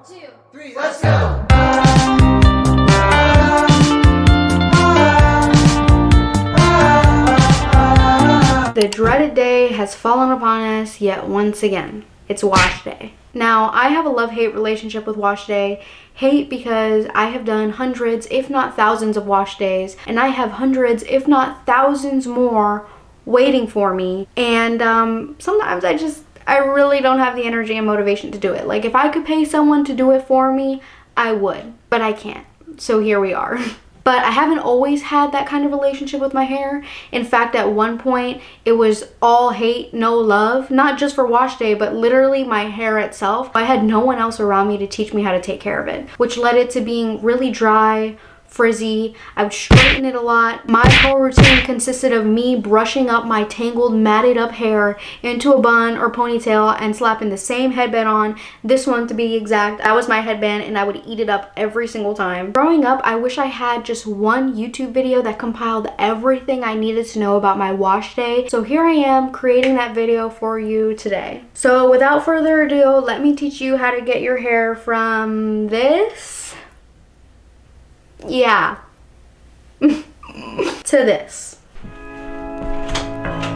2, 3, let's go! The dreaded day has fallen upon us yet once again. It's wash day. Now, I have a love-hate relationship with wash day. Hate because I have done hundreds, if not thousands of wash days, and I have hundreds, if not thousands more waiting for me. And sometimes I really don't have the energy and motivation to do it. Like, if I could pay someone to do it for me, I would, but I can't. So here we are. But I haven't always had that kind of relationship with my hair. In fact, at one point, it was all hate, no love. Not just for wash day, but literally my hair itself. I had no one else around me to teach me how to take care of it, which led it to being really dry, frizzy. I would straighten it a lot. My whole routine consisted of me brushing up my tangled, matted up hair into a bun or ponytail and slapping the same headband on, this one to be exact. That was my headband, and I would eat it up every single time. Growing up, I wish I had just one YouTube video that compiled everything I needed to know about my wash day. So here I am creating that video for you today. So without further ado, let me teach you how to get your hair from this, yeah, to this.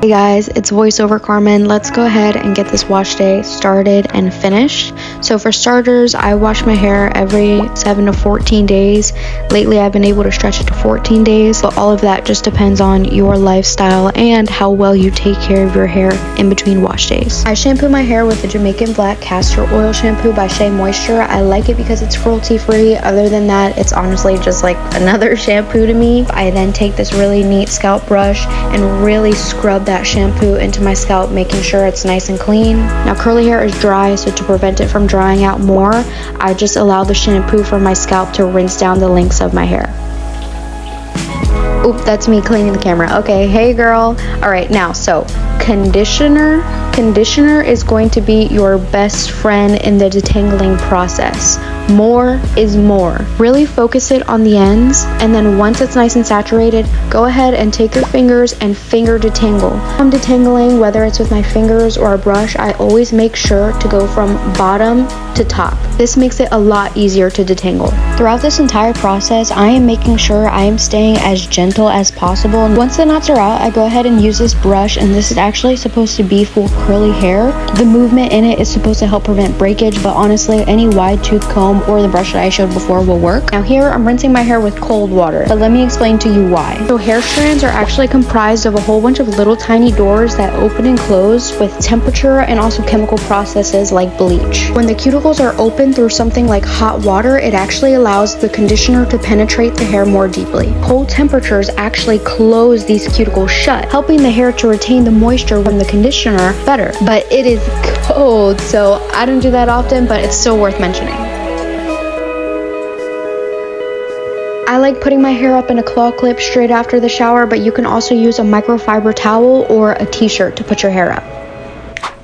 Hey guys, it's voiceover Carmen. Let's go ahead and get this wash day started and finished. So for starters, I wash my hair every 7 to 14 days. Lately, I've been able to stretch it to 14 days, but all of that just depends on your lifestyle and how well you take care of your hair in between wash days. I shampoo my hair with the Jamaican Black Castor Oil Shampoo by Shea Moisture. I like it because it's cruelty free. Other than that, it's honestly just like another shampoo to me. I then take this really neat scalp brush and really scrub that shampoo into my scalp, making sure it's nice and clean. Now, curly hair is dry, so to prevent it from drying out more, I just allow the shampoo from my scalp to rinse down the links of my hair. Oop, that's me cleaning the camera. Okay, hey girl. All right, now, so conditioner is going to be your best friend in the detangling process. More is more. Really focus it on the ends, and then once it's nice and saturated, go ahead and take your fingers and finger detangle. I'm detangling, whether it's with my fingers or a brush, I always make sure to go from bottom to top. This makes it a lot easier to detangle. Throughout this entire process, I am making sure I am staying as gentle as possible. Once the knots are out, I go ahead and use this brush, and this is actually supposed to be for curly hair. The movement in it is supposed to help prevent breakage, but honestly, any wide tooth comb or the brush that I showed before will work. Now here, I'm rinsing my hair with cold water, but let me explain to you why. So hair strands are actually comprised of a whole bunch of little tiny doors that open and close with temperature and also chemical processes like bleach. When the cuticles are open through something like hot water, it actually allows the conditioner to penetrate the hair more deeply. Cold temperatures actually close these cuticles shut, helping the hair to retain the moisture from the conditioner better. But it is cold, so I don't do that often, but it's still worth mentioning. I like putting my hair up in a claw clip straight after the shower, but you can also use a microfiber towel or a t-shirt to put your hair up.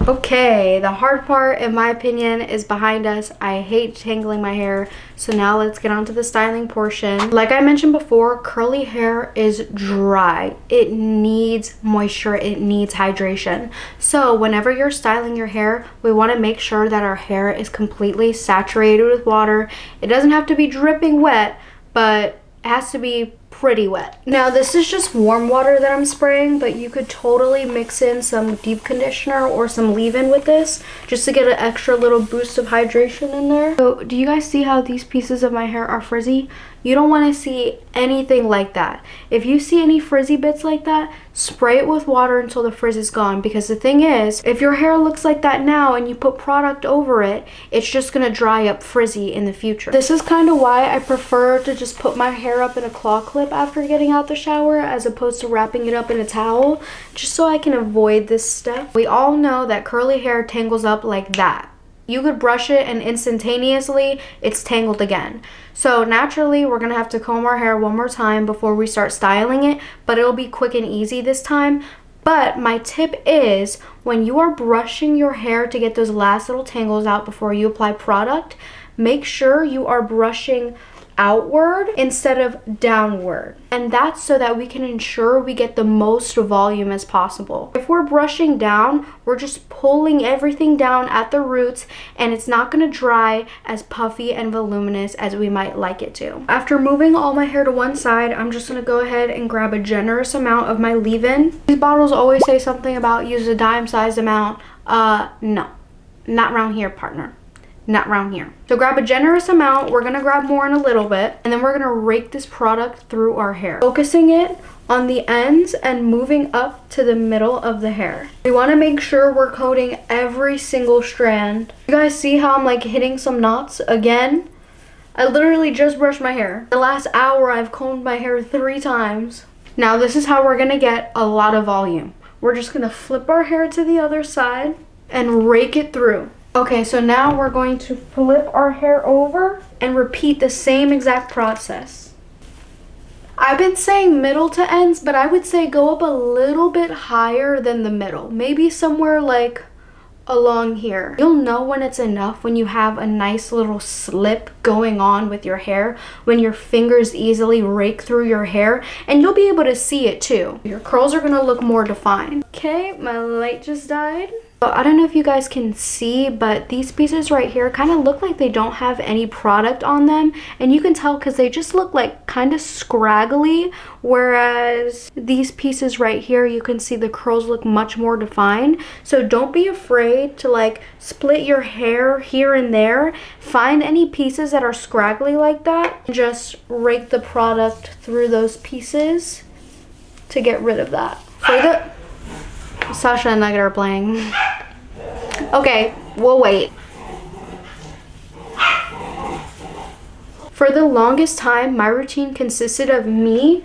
Okay, the hard part, in my opinion, is behind us. I hate tangling my hair, so now let's get on to the styling portion. Like I mentioned before, curly hair is dry. It needs moisture, it needs hydration. So whenever you're styling your hair, we want to make sure that our hair is completely saturated with water. It doesn't have to be dripping wet, but it has to be pretty wet. Now, this is just warm water that I'm spraying, but you could totally mix in some deep conditioner or some leave-in with this just to get an extra little boost of hydration in there. So do you guys see how these pieces of my hair are frizzy? You don't want to see anything like that. If you see any frizzy bits like that, spray it with water until the frizz is gone, because the thing is, if your hair looks like that now and you put product over it, it's just gonna dry up frizzy in the future. This is kind of why I prefer to just put my hair up in a claw clip after getting out the shower as opposed to wrapping it up in a towel, just so I can avoid this step. We all know that curly hair tangles up like that. You could brush it and instantaneously it's tangled again. So naturally, we're gonna have to comb our hair one more time before we start styling it, but it'll be quick and easy this time. But my tip is, when you are brushing your hair to get those last little tangles out before you apply product, make sure you are brushing outward instead of downward. And that's so that we can ensure we get the most volume as possible. If we're brushing down, we're just pulling everything down at the roots, and it's not going to dry as puffy and voluminous as we might like it to. After moving all my hair to one side, I'm just going to go ahead and grab a generous amount of my leave-in. These bottles always say something about use a dime-sized amount. No, not around here, partner. Not around here. So grab a generous amount. We're gonna grab more in a little bit, and then we're gonna rake this product through our hair, focusing it on the ends and moving up to the middle of the hair. We want to make sure we're coating every single strand. You guys see how I'm like hitting some knots again? I literally just brushed my hair. The last hour I've combed my hair 3 times. Now this is how we're gonna get a lot of volume. We're just gonna flip our hair to the other side and rake it through. Okay, so now we're going to flip our hair over and repeat the same exact process. I've been saying middle to ends, but I would say go up a little bit higher than the middle. Maybe somewhere like along here. You'll know when it's enough when you have a nice little slip going on with your hair, when your fingers easily rake through your hair, and you'll be able to see it too. Your curls are gonna look more defined. Okay, my light just died. I don't know if you guys can see, but these pieces right here kind of look like they don't have any product on them, and you can tell because they just look like kind of scraggly, whereas these pieces right here, you can see the curls look much more defined. So don't be afraid to like split your hair here and there. Find any pieces that are scraggly like that and just rake the product through those pieces to get rid of that. For the Sasha and Nugget are playing. Okay, we'll wait. For the longest time, my routine consisted of me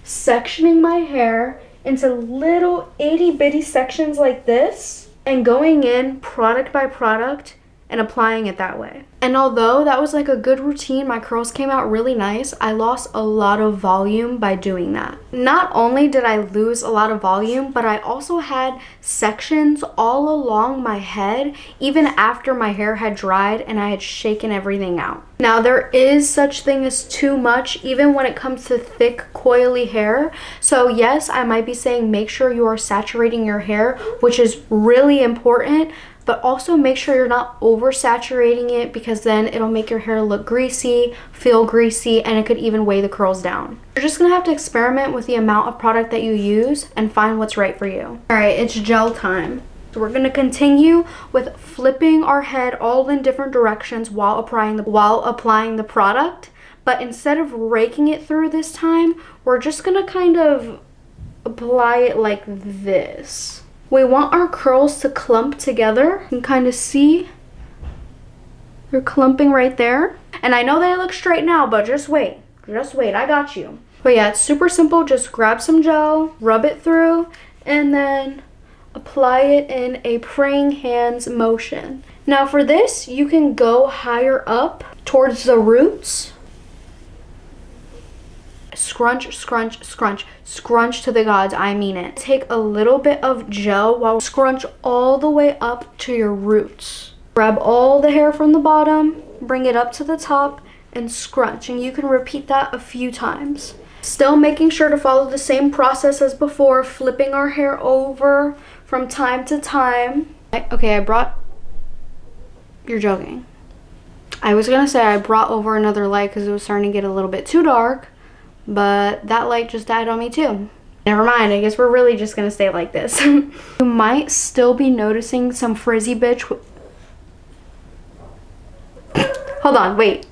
sectioning my hair into little itty bitty sections like this and going in product by product and applying it that way. And although that was like a good routine, my curls came out really nice, I lost a lot of volume by doing that. Not only did I lose a lot of volume, but I also had sections all along my head, even after my hair had dried and I had shaken everything out. Now there is such thing as too much, even when it comes to thick, coily hair. So yes, I might be saying make sure you are saturating your hair, which is really important, but also make sure you're not oversaturating it, because then it'll make your hair look greasy, feel greasy, and it could even weigh the curls down. You're just gonna have to experiment with the amount of product that you use and find what's right for you. All right, it's gel time. So we're gonna continue with flipping our head all in different directions while applying the product, but instead of raking it through this time, we're just gonna kind of apply it like this. We want our curls to clump together. You can kind of see they're clumping right there. And I know they look straight now, but just wait, I got you. But yeah, it's super simple. Just grab some gel, rub it through, and then apply it in a praying hands motion. Now for this, you can go higher up towards the roots. Scrunch, scrunch, scrunch, scrunch to the gods, I mean it. Take a little bit of gel while scrunch all the way up to your roots. Grab all the hair from the bottom, bring it up to the top, and scrunch. And you can repeat that a few times. Still making sure to follow the same process as before, flipping our hair over from time to time. Okay, you're joking. I was gonna say I brought over another light because it was starting to get a little bit too dark, but that light just died on me too. Never mind, I guess we're really just gonna stay like this. You might still be noticing some frizzy bitch. Hold on, wait.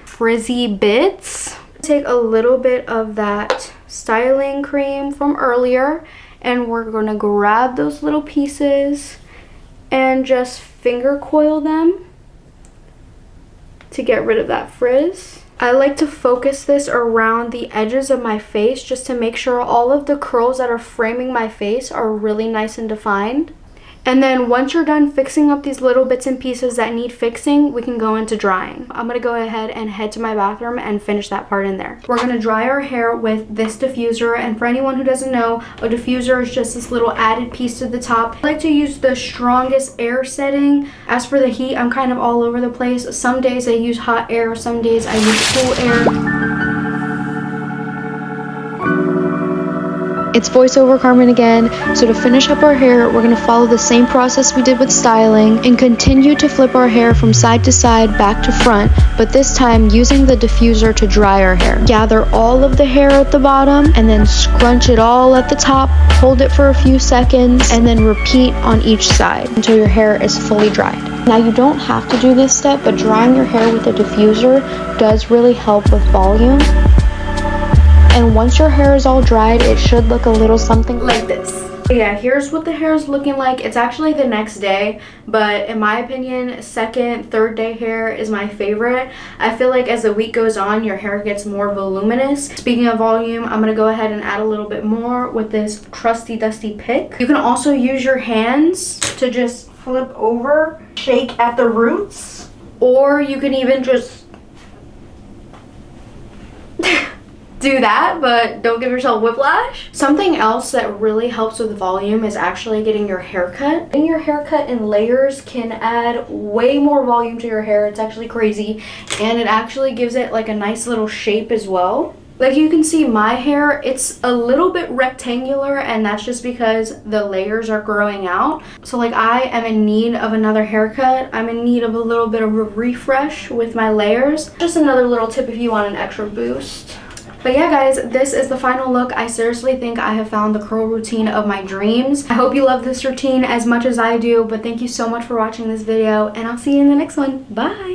Frizzy bits. Take a little bit of that styling cream from earlier, and we're gonna grab those little pieces and just finger coil them to get rid of that frizz. I like to focus this around the edges of my face just to make sure all of the curls that are framing my face are really nice and defined. And then once you're done fixing up these little bits and pieces that need fixing, we can go into drying. I'm gonna go ahead and head to my bathroom and finish that part in there. We're gonna dry our hair with this diffuser, and for anyone who doesn't know, a diffuser is just this little added piece to the top. I like to use the strongest air setting. As for the heat, I'm kind of all over the place. Some days I use hot air, some days I use cool air. It's voiceover Carmen again. So to finish up our hair, we're going to follow the same process we did with styling and continue to flip our hair from side to side, back to front, but this time using the diffuser to dry our hair. Gather all of the hair at the bottom and then scrunch it all at the top, hold it for a few seconds, and then repeat on each side until your hair is fully dried. Now you don't have to do this step, but drying your hair with a diffuser does really help with volume. And once your hair is all dried, it should look a little something like this. Yeah, here's what the hair is looking like. It's actually the next day, but in my opinion, second, third day hair is my favorite. I feel like as the week goes on, your hair gets more voluminous. Speaking of volume, I'm gonna go ahead and add a little bit more with this trusty dusty pick. You can also use your hands to just flip over, shake at the roots, or you can even just do that, but don't give yourself whiplash. Something else that really helps with volume is actually getting your hair cut. Getting your hair cut in layers can add way more volume to your hair. It's actually crazy, and it actually gives it like a nice little shape as well. Like you can see my hair, it's a little bit rectangular, and that's just because the layers are growing out. So like I am in need of another haircut. I'm in need of a little bit of a refresh with my layers. Just another little tip if you want an extra boost. But yeah guys, this is the final look. I seriously think I have found the curl routine of my dreams. I hope you love this routine as much as I do, but thank you so much for watching this video, and I'll see you in the next one. Bye!